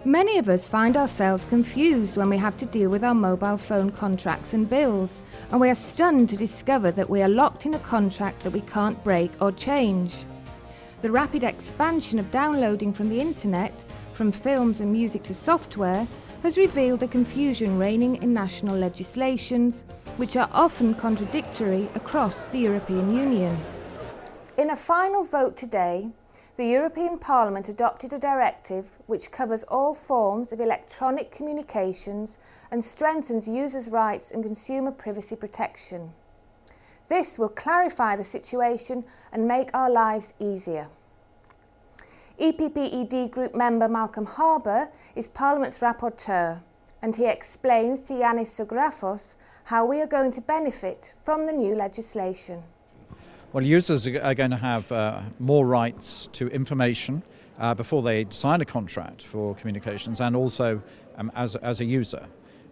Many of us find ourselves confused when we have to deal with our mobile phone contracts and bills, and we are stunned to discover that we are locked in a contract that we can't break or change. The rapid expansion of downloading from the internet, from films and music to software, has revealed the confusion reigning in national legislations, which are often contradictory across the European Union. In a final vote today, the European Parliament adopted a directive which covers all forms of electronic communications and strengthens users' rights and consumer privacy protection. This will clarify the situation and make our lives easier. EPP-ED Group member Malcolm Harbour is Parliament's rapporteur, and he explains to Yanis Zographos how we are going to benefit from the new legislation. Well, users are going to have more rights to information before they sign a contract for communications, and also as a user.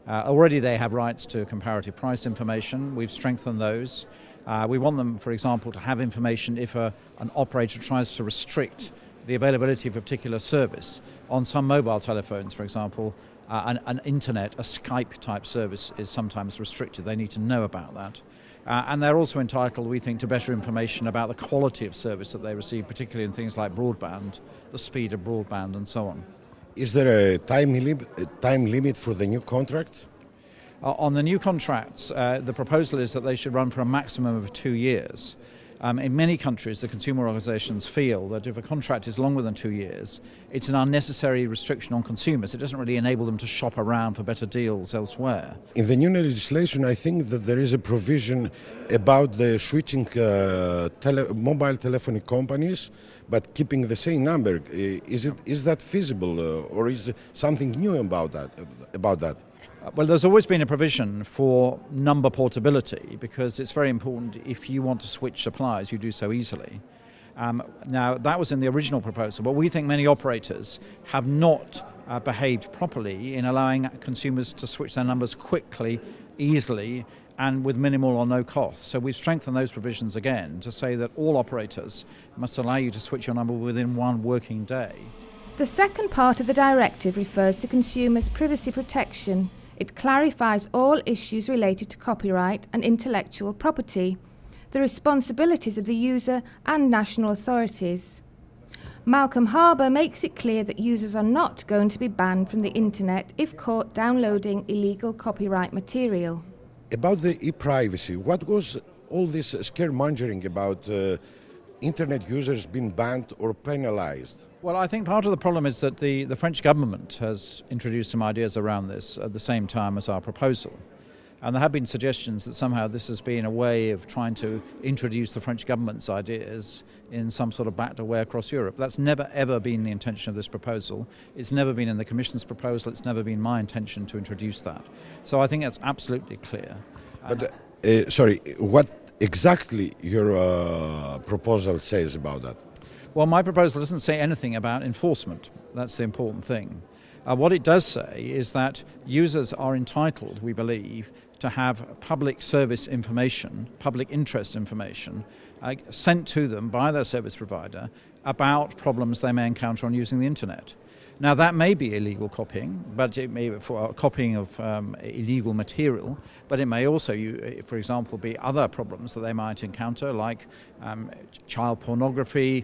Already they have rights to comparative price information. We've strengthened those. We want them, for example, to have information if an operator tries to restrict the availability of a particular service. On some mobile telephones, for example, an internet, a Skype type service is sometimes restricted. They need to know about that. And they're also entitled, we think, to better information about the quality of service that they receive, particularly in things like broadband, the speed of broadband and so on. Is there a time limit for the new contracts? On the new contracts, the proposal is that they should run for a maximum of 2 years. In many countries, the consumer organisations feel that if a contract is longer than 2 years, it's an unnecessary restriction on consumers. It doesn't really enable them to shop around for better deals elsewhere. In the new legislation, I think that there is a provision about the switching mobile telephony companies, but keeping the same number. Is that feasible, or is something new about that? Well, there's always been a provision for number portability, because it's very important if you want to switch suppliers, you do so easily. Now, that was in the original proposal, but we think many operators have not behaved properly in allowing consumers to switch their numbers quickly, easily, and with minimal or no cost. So we've strengthened those provisions again to say that all operators must allow you to switch your number within 1 working day. The second part of the directive refers to consumers' privacy protection. It clarifies all issues related to copyright and intellectual property, the responsibilities of the user and national authorities. Malcolm Harbour makes it clear that users are not going to be banned from the internet if caught downloading illegal copyright material. About the e-privacy, what was all this scaremongering about internet users being banned or penalized? Well, I think part of the problem is that the French government has introduced some ideas around this at the same time as our proposal. And there have been suggestions that somehow this has been a way of trying to introduce the French government's ideas in some sort of backdoor way across Europe. That's never ever been the intention of this proposal. It's never been in the Commission's proposal. It's never been my intention to introduce that. So I think that's absolutely clear. But, what exactly your proposal says about that? Well, my proposal doesn't say anything about enforcement. That's the important thing. What it does say is that users are entitled, we believe, to have public service information, public interest information, sent to them by their service provider about problems they may encounter on using the internet. Now, that may be illegal copying, but it may be for copying of illegal material, but it may also, for example, be other problems that they might encounter, like child pornography,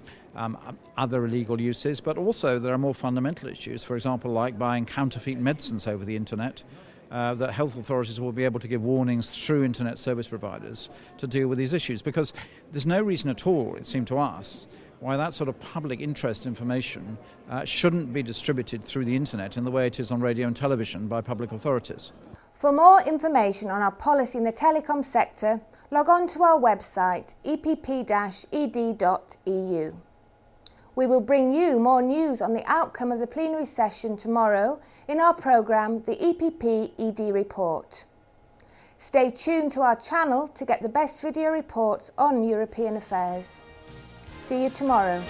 other illegal uses, but also there are more fundamental issues, for example, like buying counterfeit medicines over the internet, that health authorities will be able to give warnings through internet service providers to deal with these issues, because there's no reason at all, it seemed to us, why that sort of public interest information shouldn't be distributed through the internet in the way it is on radio and television by public authorities. For more information on our policy in the telecom sector, log on to our website epp-ed.eu. We will bring you more news on the outcome of the plenary session tomorrow in our programme, the EPP-ED Report. Stay tuned to our channel to get the best video reports on European affairs. See you tomorrow.